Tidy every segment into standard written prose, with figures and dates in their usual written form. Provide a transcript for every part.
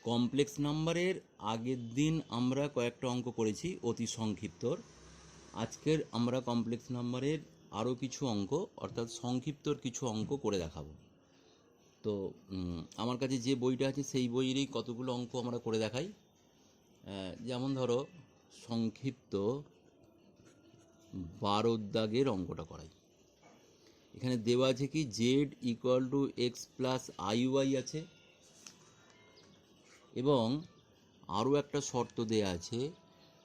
Complex নাম্বারের আগের দিন আমরা কয়েকটা অঙ্ক করেছি অতি সংক্ষিপ্তর। আজকের আমরা কমপ্লেক্স নাম্বারের আরও কিছু অঙ্ক অর্থাৎ সংক্ষিপ্তর কিছু অঙ্ক করে দেখাবো। তো আমার কাছে যে বইটা আছে সেই বইয়েরই কতগুলো অঙ্ক আমরা করে দেখাই। যেমন ধরো সংক্ষিপ্ত 12 দাগের অঙ্কটা করাই। এখানে দেওয়া আছে কি z equal to x plus i y আছে, এবং আরও একটা শর্ত দেয়া আছে,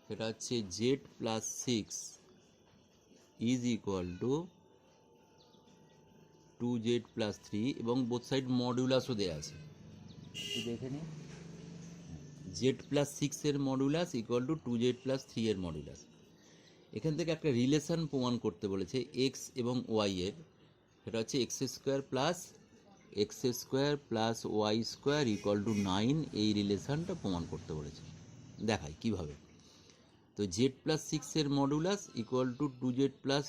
সেটা হচ্ছে z plus 6 is equal to 2z plus 3, এবং বোথ সাইড মডুলাসও দেওয়া আছে। একটু দেখে নিই। জেড প্লাস 6 এর modulus equal to 2z plus 3 এর মডুলাস। এখান থেকে একটা রিলেশন প্রমাণ করতে বলেছে এক্স এবং ওয়াই এর, সেটা হচ্ছে x square plus y square equal to 9, এই রিলেশনটা প্রমাণ করতে বলেছে। দেখাই কিভাবে। তো জেড প্লাস 6 এর modulus equal to 2z plus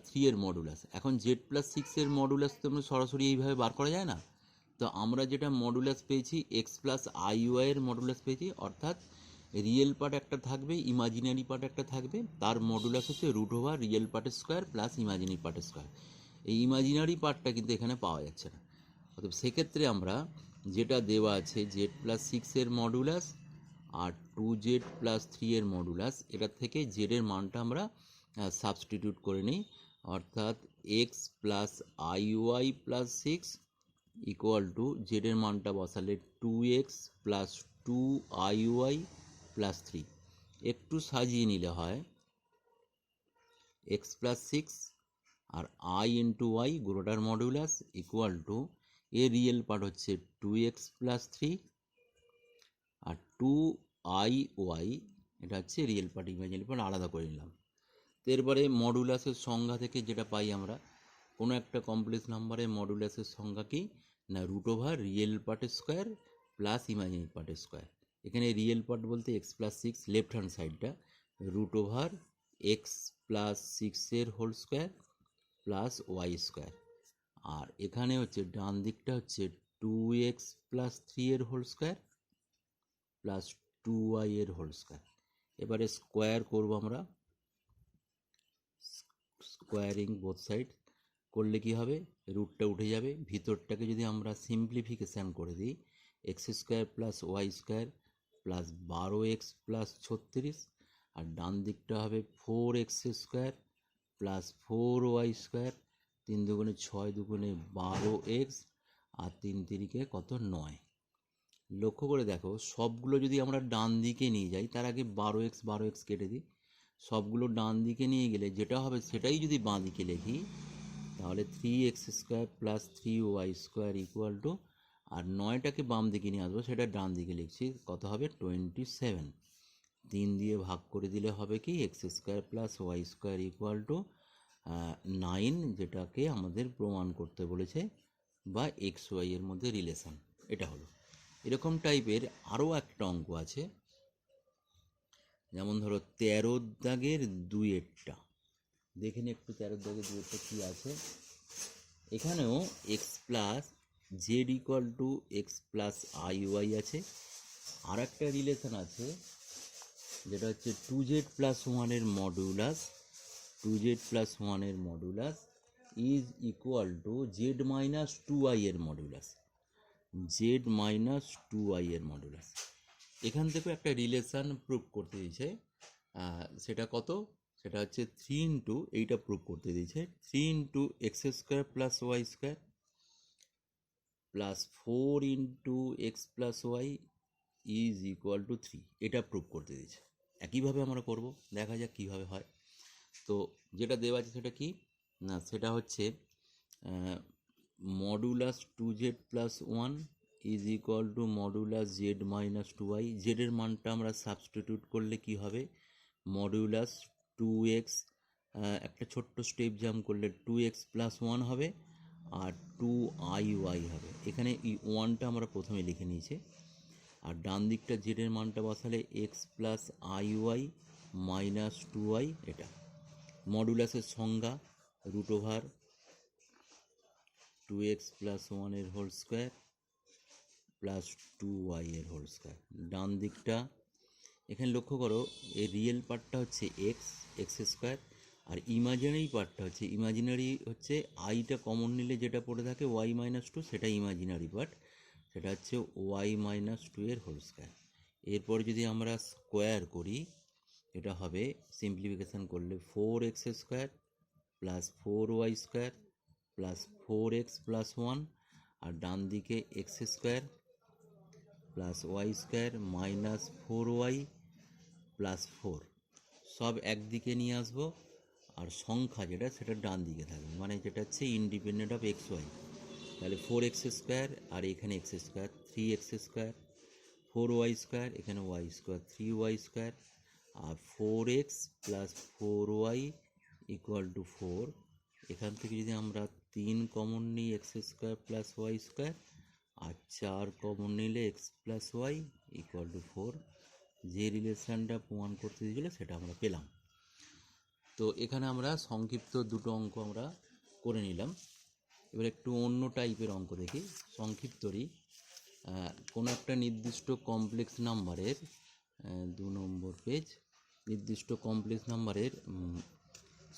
3 এর মডুলাস। এখন জেড প্লাস 6 এর মডুলাস তো আমরা সরাসরি এইভাবে বার করা যায় না। তো আমরা যেটা মডুলাস পেয়েছি এক্স প্লাস আইওয়াই এর মডুলাস পেয়েছি, অর্থাৎ রিয়েল পার্ট একটা থাকবে, ইমাজিনারি পার্ট একটা থাকবে, তার মডুলাস হচ্ছে রুট ওভার রিয়েল পার্টের স্কোয়ার প্লাস ইমাজিনারি পার্টের স্কোয়ার। এই ইমাজিনারি পার্টটা কিন্তু এখানে পাওয়া যাচ্ছে না। অতএব সেক্ষেত্রে আমরা যেটা দেওয়া আছে জেড প্লাস 6 এর মডুলাস আর 2z প্লাস 3 এর মডুলাস, এটা থেকে জেডের মানটা আমরা সাবস্টিটিউট করে নিই, অর্থাৎ x plus i y plus 6 equal to জেডের মানটা বসালে 2x প্লাস 2iy প্লাস 3। একটু সাজিয়ে নিলে হয় এক্স প্লাস 6 আর আই ইন্টু ওয়াই গোটার মডুলাস ইকুয়াল টু, এর রিয়েল পার্ট হচ্ছে 2x প্লাস 3 আর 2iy, এটা হচ্ছে রিয়েল পার্ট, ইমাজিনারি পার্ট আলাদা করে নিলাম। তো এরপরে মডুলাসের সংজ্ঞা থেকে যেটা পাই আমরা, কোনো একটা কমপ্লেক্স নাম্বারের মডুলাসের সংজ্ঞা কি না, রুট ওভার রিয়েল পার্টের স্কোয়ার প্লাস ইমাজিনারি পার্টের স্কোয়ার। এখানে রিয়েল পার্ট বলতে এক্স প্লাস 6 লেফট হ্যান্ড সাইডটা, রুট ওভার এক্স প্লাস 6 এর whole square plus y square, আর এখানে হচ্ছে ডান দিকটা হচ্ছে 2x প্লাস 3 এর হোল স্কোয়ার প্লাস 2y এর হোল স্কোয়ার। এবারে স্কোয়ার করব আমরা, স্কোয়ারিং বোথ সাইড করলে কি হবে, রুটটা উঠে যাবে। ভিতরটাকে যদি আমরা সিম্পলিফিকেশান করে দিই, x square plus y square plus 12x plus 36, আর ডান দিকটা হবে 4x square plus 4y square, 3 দুগুণে 6, দুগুণে 12x, আর 3 তিরিকে কত 9। লক্ষ্য করে দেখো, সবগুলো যদি আমরা ডান দিকে নিয়ে যাই, তার আগে 12x কেটে দিই, সবগুলো ডান দিকে নিয়ে গেলে যেটা হবে সেটাই যদি বাঁ দিকে লিখি, তাহলে 3x square plus 3y square equal to, আর 9টাকে বাম দিকে নিয়ে আসবো, সেটা ডান দিকে লিখছি, কত হবে 27। 3 দিয়ে ভাগ করে দিলে হবে কি x square plus y square equal to 9, যেটাকে আমাদের প্রমাণ করতে বলেছে, বা এক্স ওয়াই এর মধ্যে রিলেশন। এটা হলো। এরকম টাইপের আরও একটা অঙ্ক আছে, যেমন ধরো 13 দাগের 2-এরটা দেখে নিই একটু। 13 দাগের 2-এরটা কী আছে। এখানেও x plus z equal to x plus i y আছে, আর একটা রিলেশন আছে যেটা হচ্ছে 2z প্লাস 1 এর মডুলাস, 2z প্লাস 1 এর modulus is equal to Z minus 2i এর মডুলাস, জেড মাইনাস 2i এর মডুলাস। এখান থেকে একটা রিলেশান প্রুভ করতে দিয়েছে, সেটা কত, সেটা হচ্ছে 3 ইন্টু, এইটা প্রুভ করতে দিয়েছে 3 into x square plus y square plus 4 into x plus y is equal to 3, এটা প্রুভ করতে দিয়েছে। একইভাবে আমরা করব, দেখা যাক কীভাবে হয়। তো যেটা দেওয়া আছে সেটা কি না, সেটা হচ্ছে modulus 2z plus 1 is equal two modulus Z minus 2i। জেডের মানটা আমরা সাবস্টিটিউট করলে কি হবে, মডুলাস 2x, একটা ছোট্ট স্টেপ জাম্প করলে 2x প্লাস 1 হবে, আর 2iy হবে। এখানে এই 1টা আমরা প্রথমে লিখে নিয়েছি, আর ডান দিকটা জেডের মানটা বসালে এক্স প্লাস আইওয়াই মাইনাস 2i। এটা মডুলাসের সংজ্ঞা রুট ওভার 2x প্লাস 1 এর হোল স্কোয়ার প্লাস 2y এর হোল স্কোয়ার। ডান দিকটা এখানে লক্ষ্য করো, এই রিয়েল পার্টটা হচ্ছে এক্স স্কোয়ার, আর ইমাজিনারি হচ্ছে আইটা কমন নিলে যেটা পড়ে থাকে ওয়াই মাইনাস টু, সেটা ইমাজিনারি পার্ট, সেটা হচ্ছে ওয়াই মাইনাস টু এর হোল স্কোয়ার। এরপর যদি আমরা স্কোয়ার করি, এটা হবে সিম্পলিফিকেশান করলে 4x square plus 4y square plus 4x plus 1, আর ডান দিকে x square plus y square minus 4y plus 4, সব একদিকে নিয়ে আসবো, আর সংখ্যা যেটা সেটা ডান দিকে থাকবে, মানে যেটা হচ্ছে ইন্ডিপেন্ডেন্ট অফ এক্স ওয়াই। তাহলে 4x স্কোয়ার আর এখানে x square 3x square, 4y square এখানে ওয়াই স্কোয়ার 3y স্কোয়ার, আর 4x plus 4y equal to 4। এখান থেকে যদি আমরা 3 কমন নিই x square plus y square, আর 4 কমন নিলে x plus y equal to 4, যে রিলেশানটা প্রমাণ করতে দিয়েছিল সেটা আমরা পেলাম। তো এখানে আমরা সংক্ষিপ্ত দুটো অঙ্ক আমরা করে নিলাম। এবার একটু অন্য টাইপের অঙ্ক দেখি। সংক্ষিপ্তরই কোনো একটা নির্দিষ্ট কমপ্লেক্স নাম্বারের 2 নম্বর পেজ, নির্দিষ্ট কমপ্লেক্স নাম্বারের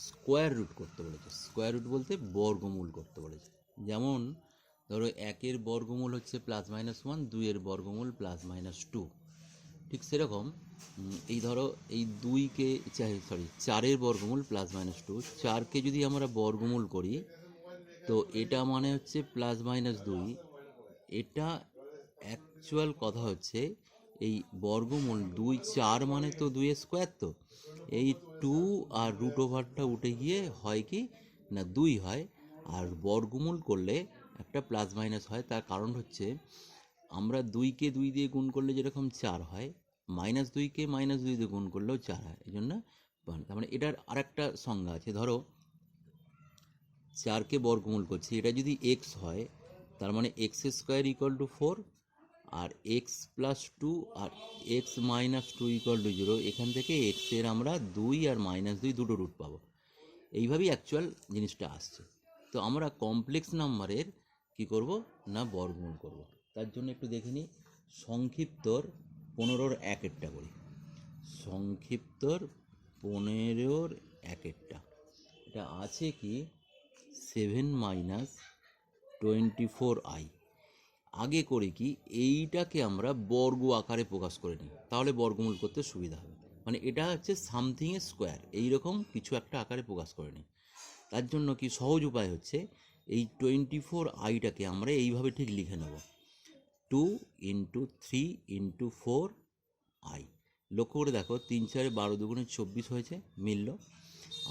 স্কোয়ার রুট করতে বলেছে। স্কোয়ার রুট বলতে বর্গমূল করতে বলেছে। যেমন ধরো 1-এর বর্গমূল হচ্ছে প্লাস মাইনাস 1, 2-এর বর্গমূল প্লাস মাইনাস 2। ঠিক সেরকম এই ধরো এই 4-এর বর্গমূল প্লাস মাইনাস 2, 4কে যদি আমরা বর্গমূল করি তো এটা মানে হচ্ছে প্লাস মাইনাস 2। এটা অ্যাকচুয়াল কথা হচ্ছে এই বর্গমূল 2 4 মানে তো 2 স্কোয়ার, তো এই 2 আর রুট ওভারটা উঠে গিয়ে হয় কি না 2 হয়, আর বর্গমূল করলে একটা প্লাস মাইনাস হয়। তার কারণ হচ্ছে আমরা 2কে 2 দিয়ে গুণ করলে যেরকম 4 হয়, মাইনাস 2কে মাইনাস 2 দিয়ে গুণ করলেও 4 হয়, এই জন্য। তার মানে এটার আরেকটা সংজ্ঞা আছে। ধরো 4কে বর্গমূল করছি, এটা যদি এক্স হয় তার মানে এক্স স্কোয়ার ইকুয়াল টু 4, আর এক্স প্লাস 2 আর এক্স মাইনাস 2 ইকুয়াল টু 0। এখান থেকে এক্সের আমরা 2 আর মাইনাস 2 দুটো রুট পাবো। এইভাবেই অ্যাকচুয়াল জিনিসটা আসছে। তো আমরা কমপ্লেক্স নাম্বারের কি করব না বর্গমূল করব। তার জন্য একটু দেখে নিই সংক্ষিপ্তর 15-র 1-একটা করি। সংক্ষিপ্তর 15-র 1-একটা এটা আছে কি 7 মাইনাস 24i। আগে করে কি এইটাকে আমরা বর্গ আকারে প্রকাশ করে নিই, তাহলে বর্গমূল করতে সুবিধা হবে। মানে এটা হচ্ছে সামথিং এ স্কোয়ার, এইরকম কিছু একটা আকারে প্রকাশ করে নিই। তার জন্য কি সহজ উপায় হচ্ছে এই 24iটাকে আমরা এইভাবে ঠিক লিখে নেব, 2 ইন্টু 3 ইন্টু 4i। লক্ষ্য করে দেখো 3 4 12 2 24 হয়েছে, মিলল।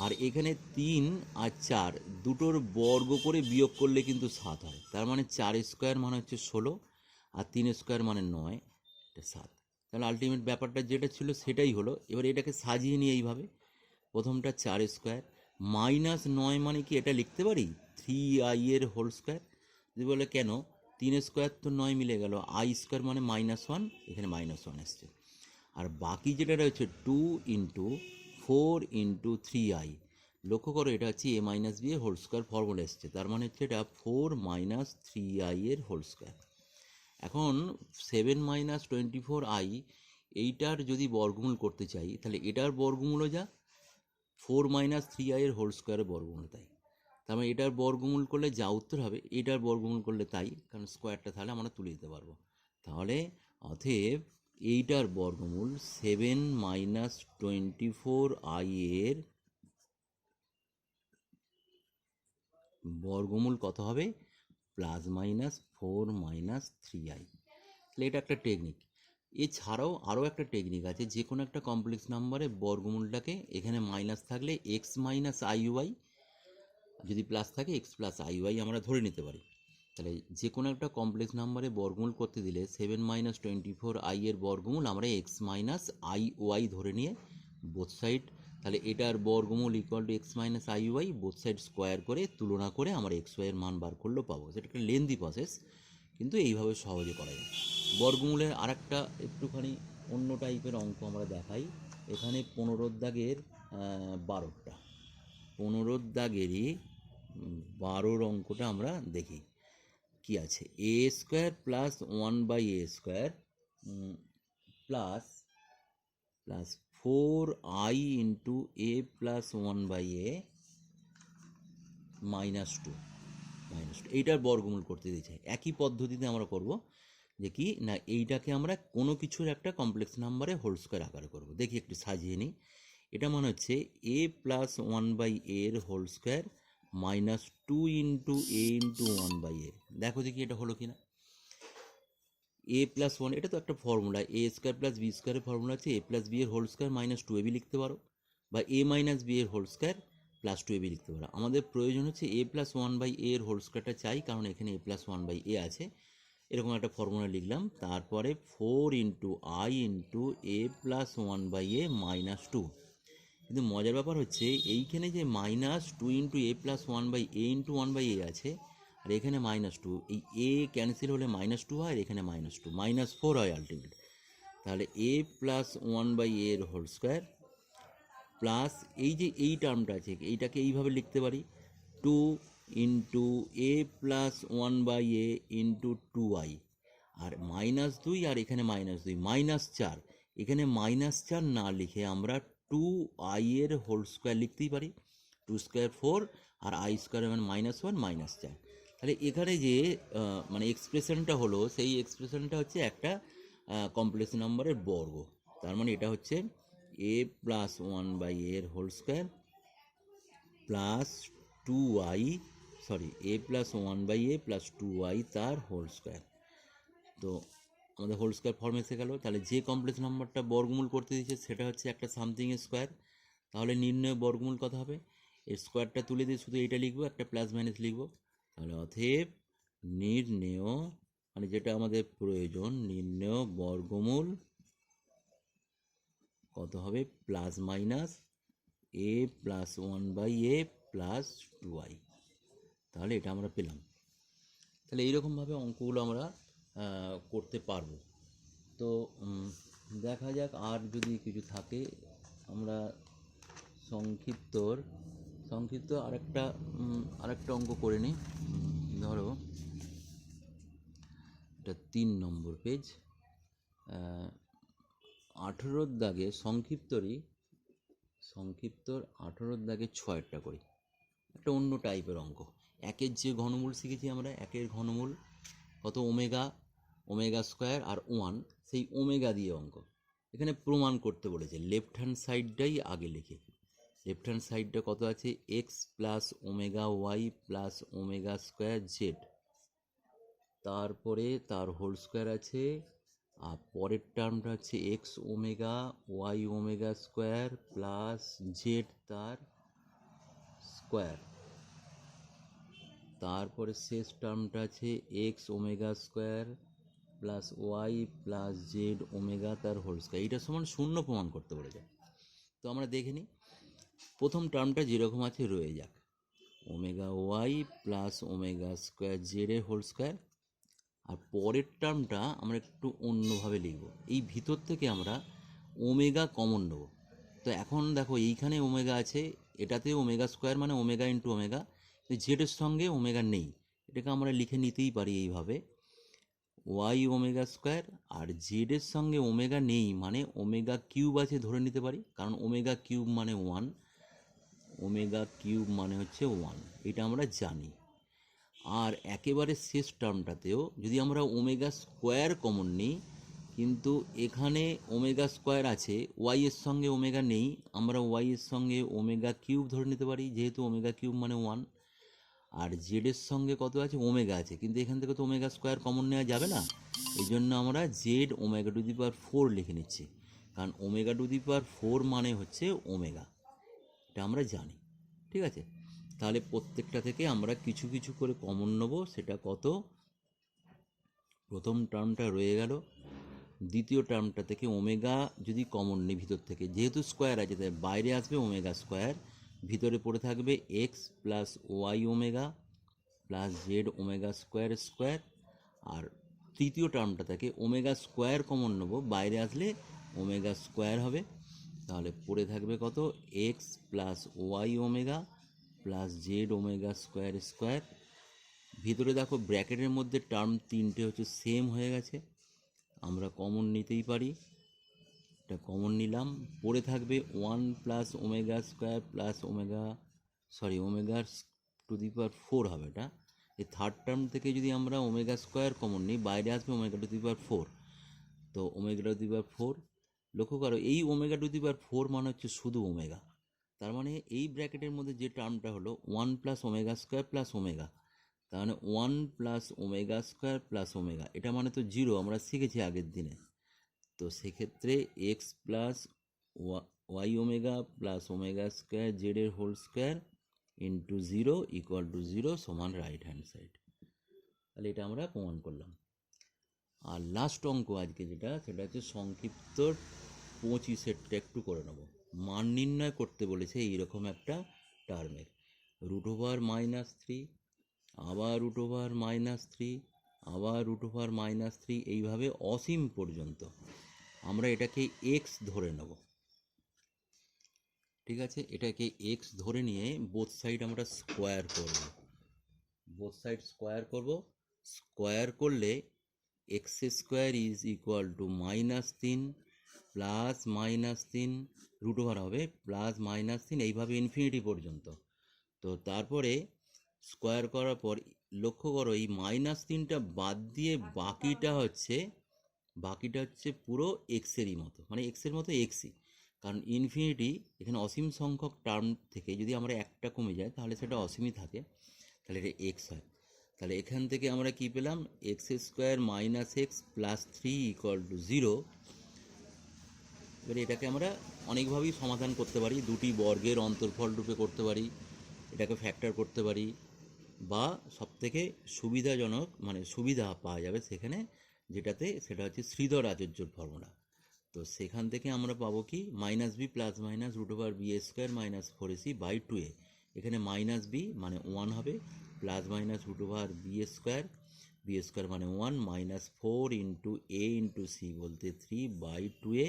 আর এখানে 3 আর 4 দুটোর বর্গ করে বিয়োগ করলে কিন্তু 7 হয়। তার মানে 4 স্কোয়ার মানে হচ্ছে 16, আর 3 স্কোয়ার মানে 9, এটা 7। তাহলে আলটিমেট ব্যাপারটা যেটা ছিল সেটাই হলো। এবার এটাকে সাজিয়ে নিয়ে এইভাবে, প্রথমটা 4 স্কোয়ার মাইনাস 9 মানে কি এটা লিখতে পারি 3i এর হোল স্কোয়ার। যদি বলে কেন, 3 স্কোয়ার তো 9 মিলে গেল, আই স্কোয়ার মানে -1, এখানে -1 এসছে। আর বাকি যেটা রয়েছে 2 ইন্টু 4 ইন্টু 3i। লক্ষ্য করো এটা হচ্ছে a মাইনাস বি এর হোল স্কোয়ার ফর্মুলা এসছে, তার মানে হচ্ছে এটা 4 মাইনাস 3i এর হোল স্কোয়ার। এখন 7 মাইনাস 24i এইটার যদি বর্গমূল করতে চাই তাহলে এটার বর্গমূলও যা 4 মাইনাস 3i এর হোল স্কোয়ারের বর্গমূল তাই। তার মানে এটার বর্গমূল করলে যা উত্তর হবে এটার বর্গমূল করলে তাই, কারণ স্কোয়ারটা তাহলে আমরা তুলে দিতে পারবো। তাহলে অতএব এইটার বর্গমূল 7 মাইনাস 24i এর বর্গমূল কত হবে প্লাস মাইনাস 4 মাইনাস 3i। তাহলে এটা একটা টেকনিক। এছাড়াও আরও একটা টেকনিক আছে, যে কোনো একটা কমপ্লেক্স নাম্বারে বর্গমূলটাকে এখানে মাইনাস থাকলে এক্স মাইনাস আইওয়াই, যদি প্লাস থাকে এক্স প্লাস আইওয়াই আমরা ধরে নিতে পারি। তাহলে যে কোনো একটা কমপ্লেক্স নাম্বারে বর্গমূল করতে দিলে 7 মাইনাস 24i এর বর্গমূল আমরা এক্স মাইনাস আইওয়াই ধরে নিয়ে বোথ সাইড, তাহলে এটার বর্গমূল equal to x minus i y, both side square করে তুলনা করে আমরা এক্স ওয়াইয়ের মান বার করলেও পাবো। সেটা একটা লেন্দি প্রসেস, কিন্তু এইভাবে সহজে করা যায়। বর্গমূলের আরেকটা একটুখানি অন্য টাইপের অঙ্ক আমরা দেখাই। এখানে 15-র দাগের 12টা, 15-র দাগেরই 12-র অঙ্কটা আমরা দেখি। কি আছে, a square plus 1/a² plus plus 4i into a plus 1/a -2 এইটার বর্গমূল করতে দিয়েছে। একই পদ্ধতিতে আমরা করব, যে কি না এইটাকে আমরা কোনো কিছুর একটা কমপ্লেক্স নাম্বারে হোল স্কোয়ার আকারে করব। দেখি একটু সাজিয়ে নিই। এটা মানে হচ্ছে এ প্লাস 1/a এর হোল স্কোয়ার -2 ইন্টু এ ইন্টু 1/a। দেখো দেখি এটা হলো কিনা। এ প্লাস 1, এটা তো একটা ফর্মুলা, এ স্কোয়ার প্লাস বি স্কোয়ারের ফর্মুলা আছে, এ প্লাস বি এর হোল স্কোয়ার -2ab লিখতে পারো, বা এ মাইনাস বি এর হোল স্কোয়ার +2ab লিখতে পারো। আমাদের প্রয়োজন হচ্ছে এ প্লাস 1/a এর হোল স্কোয়ারটা চাই, কারণ এখানে এ প্লাস 1/a আছে। এরকম একটা ফর্মুলা লিখলাম, তারপরে 4 into I into a plus 1/a -2। কিন্তু মজার ব্যাপার হচ্ছে এইখানে যে -2 into a plus 1/a into 1/a আছে, আর এখানে -2, এই এ ক্যান্সেল হলে -2 হয়, আর এখানে -2 -4 হয় আলটিমেট। তাহলে এ প্লাস 1/a এর হোল স্কোয়ার প্লাস এই যে এই টার্মটা আছে, এইটাকে এইভাবে লিখতে পারি 2 into a plus 1/a into 2i, আর -2, আর এখানে -2 -4, এখানে -4 না লিখে আমরা 2i এর হোল স্কোয়ার লিখতেই পারি, 2 স্কোয়ার 4, আর i স্কোয়ার মানে -1 -4। তাহলে এখানে যে মানে এক্সপ্রেশনটা হলো, সেই এক্সপ্রেশনটা হচ্ছে একটা কমপ্লেক্স নাম্বারের বর্গ। তার মানে এটা হচ্ছে এ প্লাস 1/a এর হোল স্কোয়ার প্লাস 2i, এ প্লাস 1/a প্লাস 2i তার হোল স্কোয়ার। তো আমাদের হোল স্কোয়ার ফর্ম এসে গেল। তাহলে যে কমপ্লেক্স নাম্বারটা বর্গমূল করতে দিয়েছে সেটা হচ্ছে একটা সামথিং স্কোয়ার। তাহলে নির্ণয় বর্গমূল কত হবে, এর স্কোয়ারটা তুলে দিয়ে শুধু এইটা লিখবো, একটা প্লাস মাইনাস লিখবো। তাহলে অতএব নির্ণেয়, মানে যেটা আমাদের প্রয়োজন, নির্ণেয় বর্গমূল কত হবে, প্লাস মাইনাস এ প্লাস 1/a প্লাস 2i। তাহলে এটা আমরা পেলাম। তাহলে এইরকমভাবে অঙ্কগুলো আমরা করতে পারবো। তো দেখা যাক আর যদি কিছু থাকে। আমরা সংক্ষিপ্ত আরেকটা অঙ্ক করে নিই। ধরো এটা 3 নম্বর পেজ, 18 দাগে সংক্ষিপ্তর 18 দাগে 6টা করি। একটা অন্য টাইপের অঙ্ক। একের যে ঘনমূল শিখেছি আমরা, একের ঘনমূল কত, ওমেগা স্কোয়ার আর 1, সেই ওমেগা দিয়ে অঙ্ক। এখানে প্রমাণ করতে বলেছে, লেফট হ্যান্ড সাইডটাই আগে লিখে। লেফট হ্যান্ড সাইডটা কত আছে, x plus omega y plus omega square z, তারপরে তার হোল স্কোয়ার আছে, আর পরের টার্মটা হচ্ছে x omega y omega square plus z তার স্কোয়ার, তারপরে শেষ টার্মটা আছে x omega square plus y plus z omega তার হোল স্কোয়ার। এইটা সমান 0 প্রমাণ করতে বলেছে। তো আমরা দেখে নিই, প্রথম টার্মটা যেরকম আছে রয়ে যাক, omega y plus omega square z এর হোল স্কোয়ার। আর পরের টার্মটা আমরা একটু অন্যভাবে লিখব, এই ভিতর থেকে আমরা ওমেগা কমন নেব। তো এখন দেখো এইখানে ওমেগা আছে, এটাতে ওমেগা স্কোয়ার মানে ওমেগা ইন্টু ওমেগা, জেডের সঙ্গে ওমেগা নেই, এটাকে আমরা লিখে নিতেই পারি এইভাবে, ওয়াই ওমেগা স্কোয়ার, আর জেডের সঙ্গে ওমেগা নেই মানে ওমেগা কিউব আছে ধরে নিতে পারি, কারণ ওমেগা কিউব মানে 1, ওমেগা কিউব মানে হচ্ছে 1, এটা আমরা জানি। আর একেবারে শেষ টার্মটাতেও যদি আমরা ওমেগা স্কোয়ার কমন নিই, কিন্তু এখানে ওমেগা স্কোয়ার আছে, ওয়াই এর সঙ্গে ওমেগা নেই, আমরা ওয়াই এর সঙ্গে ওমেগা কিউব ধরে নিতে পারি, যেহেতু ওমেগা কিউব মানে 1। আর জেডের সঙ্গে কত আছে, ওমেগা আছে, কিন্তু এখান থেকে তো ওমেগা স্কোয়ার কমন নেওয়া যাবে না, এই জন্য আমরা জেড ওমেগা টু দি পাওয়ার 4 লিখে নিচ্ছি, কারণ ওমেগা টু দি পাওয়ার 4 মানে হচ্ছে ওমেগা, এটা আমরা জানি। ঠিক আছে, তাহলে প্রত্যেকটা থেকে আমরা কিছু কিছু করে কমন নেব। সেটা কত, প্রথম টার্মটা রয়ে গেল, দ্বিতীয় টার্মটা থেকে ওমেগা যদি কমন নিই ভিতর থেকে, যেহেতু স্কোয়ার আছে তাই বাইরে আসবে ওমেগা স্কোয়ার, ভিতরে পড়ে থাকবে x plus y omega plus z omega square square. আর তৃতীয় টার্মটা থেকে ওমেগা স্কোয়ার কমন নেব, বাইরে আসলে ওমেগা স্কোয়ার হবে, তাহলে পড়ে থাকবে কত, x plus y omega plus z omega square square ভিতরে দেখো ব্র্যাকেটের মধ্যে টার্ম তিনটে হচ্ছে সেম হয়ে গেছে, আমরা কমন নিতেই পারি, এটা কমন নিলাম। পড়ে থাকবে 1 + ওমেগা টু দি পাওয়ার 4 হবে এটা। এই থার্ড টার্ম থেকে যদি আমরা ওমেগা স্কোয়ার কমন নিই, বাইরে আসবে ওমেগা টু দি পাওয়ার 4। তো ওমেগা টু দি পাওয়ার 4, লক্ষ্য করো এই ওমেগা টু দি পাওয়ার 4 মানে হচ্ছে শুধু ওমেগা। তার মানে এই ব্র্যাকেটের মধ্যে যে টার্মটা হলো 1 + ওমেগা স্কোয়ার প্লাস ওমেগা, তার মানে 1 + ওমেগা স্কোয়ার প্লাস ওমেগা, এটা মানে তো 0, আমরা শিখেছি আগের দিনে। তো সেক্ষেত্রে x plus y omega plus omega square জেডের হোল স্কোয়ার ইন্টু 0 = 0 সমান রাইট হ্যান্ড সাইড। তাহলে এটা আমরা প্রমাণ করলাম। আর লাস্ট অঙ্ক আজকে যেটা, সেটা হচ্ছে সংক্ষিপ্ত 25-এরটা একটু করে নেব। মান নির্ণয় করতে বলেছে এইরকম একটা টার্মের, √-3, আবার √-3, আবার √-3, এইভাবে অসীম পর্যন্ত আমরা এটাকে এক্স ধরে নেব। ঠিক আছে, এটাকে এক্স ধরে নিয়ে বোথ সাইড আমরা স্কোয়ার করব। বোথ সাইড স্কোয়ার করব। স্কোয়ার করলে x² = -3 প্লাস -3 √ওভার হবে প্লাস -3, এইভাবে ইনফিনিটি পর্যন্ত। তো তারপরে স্কোয়ার করার পর লক্ষ্য করো এই -3টা বাদ দিয়ে বাকিটা হচ্ছে পুরো এক্সেরই মতো, মানে এক্সের মতো এক্সই। কারণ ইনফিনিটি এখানে অসীম সংখ্যক টার্ম থেকে যদি আমরা একটা কমে যায় তাহলে সেটা অসীমই থাকে, তাহলে এটা এক্স হয়। তাহলে এখান থেকে আমরা কি পেলাম, x² - x + 3 = 0। এবারে এটাকে আমরা অনেকভাবেই সমাধান করতে পারি, দুটি বর্গের অন্তর্ফল রূপে করতে পারি, এটাকে ফ্যাক্টর করতে পারি, বা সবথেকে সুবিধাজনক মানে সুবিধা পাওয়া যাবে সেখানে যেটাতে, সেটা হচ্ছে শ্রীধর আচার্যর ফর্মুলা। তো সেখান থেকে আমরা পাবো কি, -b + √b² - 4ac/2a। এখানে -b মানে 1 হবে, প্লাস মাইনাস √b² মানে 1, -4 × a × c বলতে 3/2a।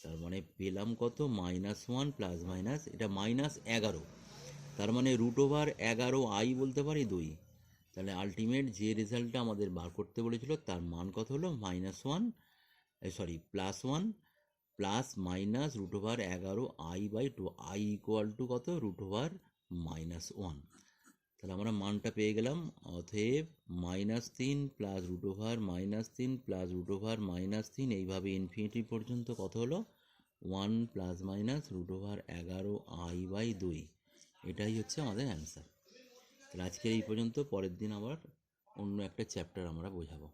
তার মানে পেলাম কত, -1 প্লাস মাইনাস, এটা -11, তার মানে √11i বলতে পারি 2। তাহলে আলটিমেট যে রেজাল্টটা আমাদের বার করতে বলেছিল তার মান কত হলো, +1 প্লাস মাইনাস √11i/2, i = কত, √1। তাহলে আমরা মানটা পেয়ে গেলাম। অতএব -3 প্লাস √3 প্লাস √3, এইভাবে ইনফিনিটি পর্যন্ত কত হলো, 1 প্লাস মাইনাস √11i/2। এটাই হচ্ছে আমাদের অ্যান্সার। তাহলে আজকে এই পর্যন্ত, পরের দিন আবার অন্য একটা চ্যাপ্টার আমরা বোঝাবো।